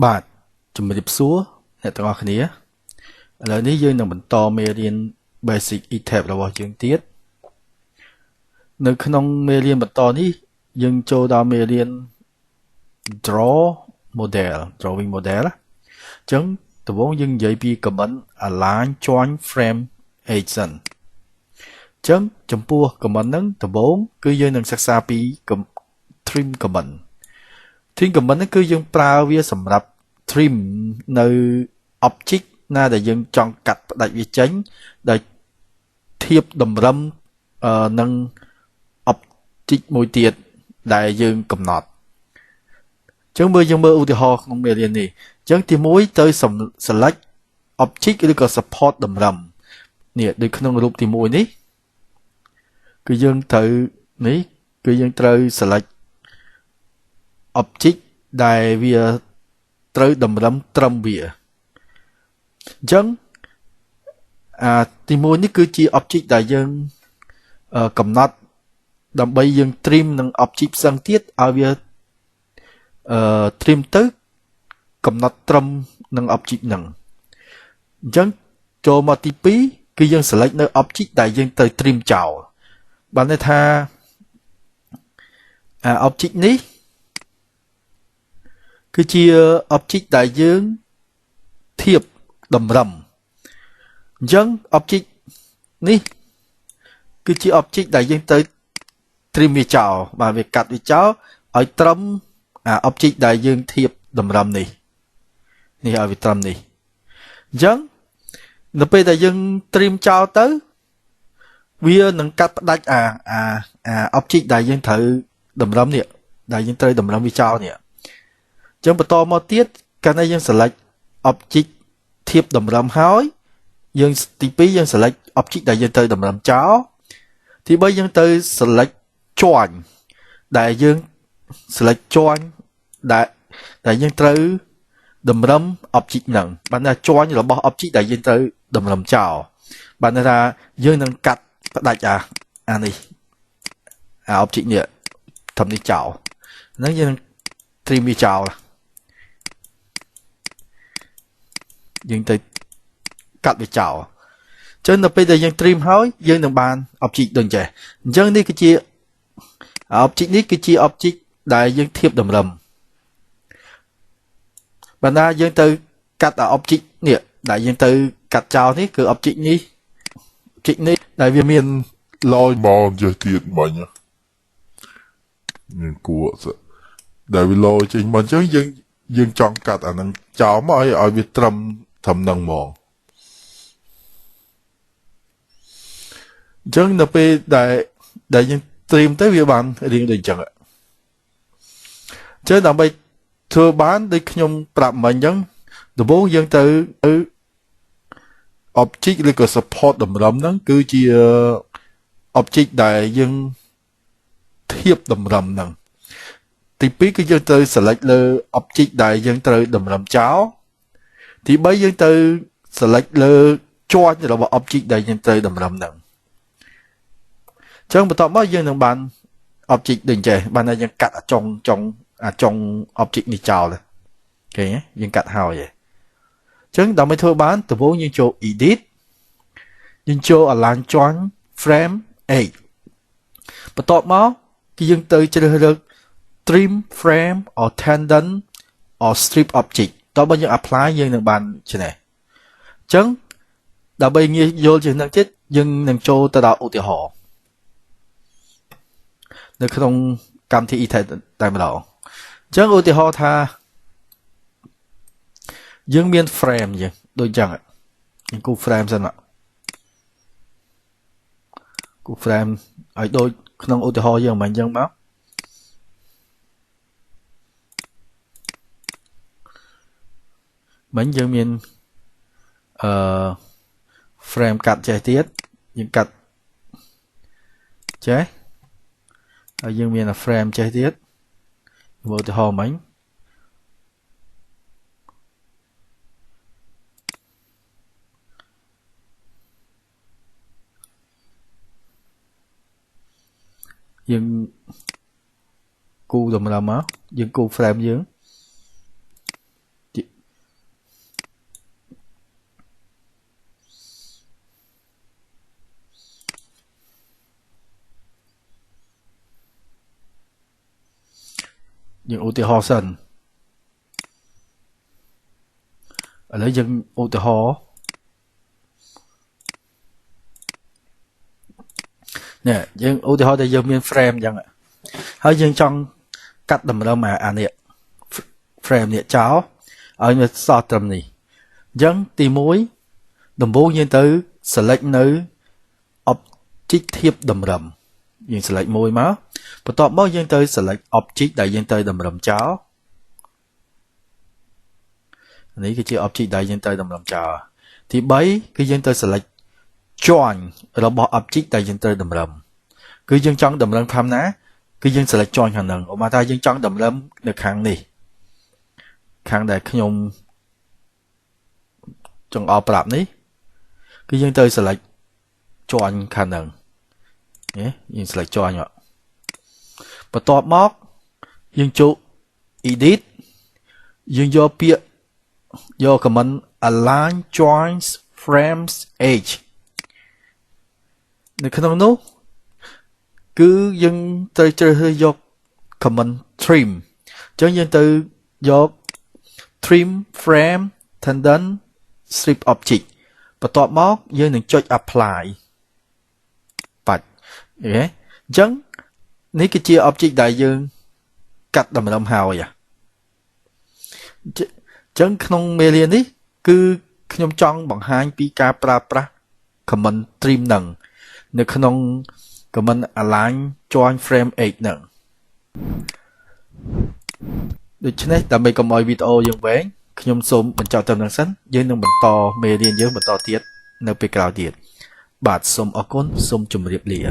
បាទជំរាបសួរអ្នកទាំងអស់គ្នាឥឡូវនេះយើងនឹងបន្តមេរៀន Basic E-Tab របស់យើងទៀតនៅក្នុងមេរៀនបន្តនេះយើងចូលដល់មេរៀន Drawing Model អញ្ចឹងដំបូងយើងនិយាយពី Comment Align Join Frame Edge សិនអញ្ចឹងចំពោះ Comment ហ្នឹងដំបូងគឺយើងនឹងសិក្សាពី Trim Comment ហ្នឹងគឺយើងប្រើវាសម្រាប់ trim នៅ object ណាដែលយើងចង់កាត់ផ្ដាច់វាចេញដោយធៀបតម្រឹមនឹង object មួយទៀតដែលយើងកំណត់អញ្ចឹងយើងមើលឧទាហរណ៍ក្នុងមេរៀននេះអញ្ចឹងទី1ទៅ select object ឬក៏ support តម្រឹមនេះដូចក្នុងរូបទី1នេះគឺយើងត្រូវ select object ដែលវាត្រូវតម្រឹមត្រឹមវាអញ្ចឹងទី1នេះគឺជា object ដែលយើងកំណត់ដើម្បីយើង trim នឹង object ផ្សេងទៀតឲ្យវា trim ទៅកំណត់ត្រឹមនឹង object ហ្នឹងអញ្ចឹងចូលមកទី2គឺយើង select នៅ object ដែលយើងត្រូវ trim ចោលបានន័យថាobject នេះគឺជា object ដែលយើងធៀបតម្រឹមអញ្ចឹង object នេះគឺជា object ដែលយើងត្រូវ trim វាចោលបាទវាកាត់វាចោលឲ្យត្រឹមobject ដែលយើងធៀបតម្រឹមនេះឲ្យវាត្រឹមនេះអញ្ចឹងនៅពេលដែលយើង trim ចោលទៅវានឹងកាត់ផ្ដាច់object ដែលយើងត្រូវតម្រឹមនេះដែលយើងត្រូវតម្រឹមវាចោលនេះអញ្ចឹងបន្តមកទៀតកាលណាយើង select object ធៀបតម្រឹមហើយយើងទី2យើង select object ដែលយើងត្រូវតម្រឹមចោលទី3យើងទៅ select join ដែលយើង select join ដែលយើងត្រូវតម្រឹម object ហ្នឹងបានថា join របស់ object ដែលយើងត្រូវតម្រឹមចោលបានថាយើងនឹងកាត់ផ្ដាច់នេះobject នេះធំនេះចោលហ្នឹងយើងនឹង trim វាចោលយើងទៅកាត់វាចោលអញ្ចឹងនៅពេលដែលយើង trim ហើយយើងនឹងបាន object ដូចចេះអញ្ចឹងនេះគឺជា object នេះគឺជា object ដែលយើងធៀបតម្រឹមបណ្ដាយើងទៅកាត់object នេះដែលយើងទៅកាត់ចោលនេះគឺ object នេះដែលវាមាន lôi mòn cho tiền mình nhưng của đại vì lôi trên mình chứ dương chọn cắt năng cháu mà ai biết thầm năng mòn chứ nó pe đại dương tìm tới việc bạn riêng định chẳng ạ chứ nào bây thưa bán đi nhung bạc mình nhấn từ bố dân từ object là có support đầm rầm đó cứ chỉ object đại dương thiệp đầm rầm nè thì biết cái dân từ select le object đại dân từ đầm rầm cháo thì bây dân từ select le cho là một object đại dân từ đầm rầm nè chứ một tóm bao dân thằng bạn object đừng chạy bạn này dân cắt ở trong object này chào này ok nhé dân cắt hào vậy chứ đó mới thôi bán từ bố như chỗ edit nhưng chỗ align join frame 8 បន្ទាប់មកគឺយើងទៅជ្រើសរើស trim frame or tendon or strip object តើបើយើង apply យើងនឹងបានជានេះអញ្ចឹងដើម្បីងាយយល់ជាងនឹងទៀតយើងនឹងចូលទៅដល់ឧទាហរណ៍នៅក្នុងកម្មវិធី E-Tab តែម្ដងអញ្ចឹងឧទាហរណ៍ថាយើងមាន frame យើងដូចអញ្ចឹងយើងគូ frame សិនមកគូ frame ឲ្យដូចក្នុងឧទាហរណ៍យើងមិនអញ្ចឹងមកមិញយើងមានframe កាត់ចេះទៀតយើងកាត់ចេះហើយយើងមាន frame ចេះទៀតមើលឧទាហរណ៍មិញយើងគូតម្រឹមមកយើងគូ frame យើងជា យើងឧទាហរណ៍សិនឥឡូវយើងឧទាហរណ៍នេះយើងឧទាហរណ៍ថាយើងមាន frame អញ្ចឹងហើយយើងចង់កាត់តម្រឹមអានេះ frame នេះចោលឲ្យវាសល់ត្រឹមនេះអញ្ចឹងទី1ដំបូងយើងទៅ select នៅ object ធៀបតម្រឹមយើង select មួយមកបន្ទាប់មកយើងទៅ select object ដែលយើងទៅតម្រឹមចោលនេះគឺជា object ដែលយើងទៅតម្រឹមចោលទី3គឺយើងទៅ select join របស់ object ដែលយើងត្រូវតម្រឹមគឺយើងចង់តម្រឹមខាងណាគឺយើង select join ខាងហ្នឹងឧបមាថាយើងចង់តម្រឹមនៅខាងនេះខាងដែលខ្ញុំចង់ឲ្យប្រាប់នេះគឺយើងទៅ select join ខាងហ្នឹងយើង select join មកបន្ទាប់មកយើងចូល edit យើងយកពាក្យយក command align joins frames edge នៅក្នុងនោះគឺយើងត្រូវជ្រើសរើសយក command trim អញ្ចឹងយើងទៅយក trim frame tendon strip object បន្ទាប់មកយើងនឹងចុច apply បាច់អូខេអញ្ចឹងនេះគឺជា object ដែលយើងកាត់តម្រឹមហើយអញ្ចឹងក្នុងមេរៀននេះគឺខ្ញុំចង់បង្ហាញពីការប្រើប្រាស់ command trim ហ្នឹងនៅក្នុង command align join frame edge ហ្នឹងដូច្នេះដើម្បីកុំឲ្យវីដេអូយើងវែងខ្ញុំសូមបញ្ចប់ត្រឹមហ្នឹងសិនយើងនឹងបន្តមេរៀនយើងបន្តទៀតនៅពេលក្រោយទៀតបាទសូមអរគុណសូមជម្រាបលា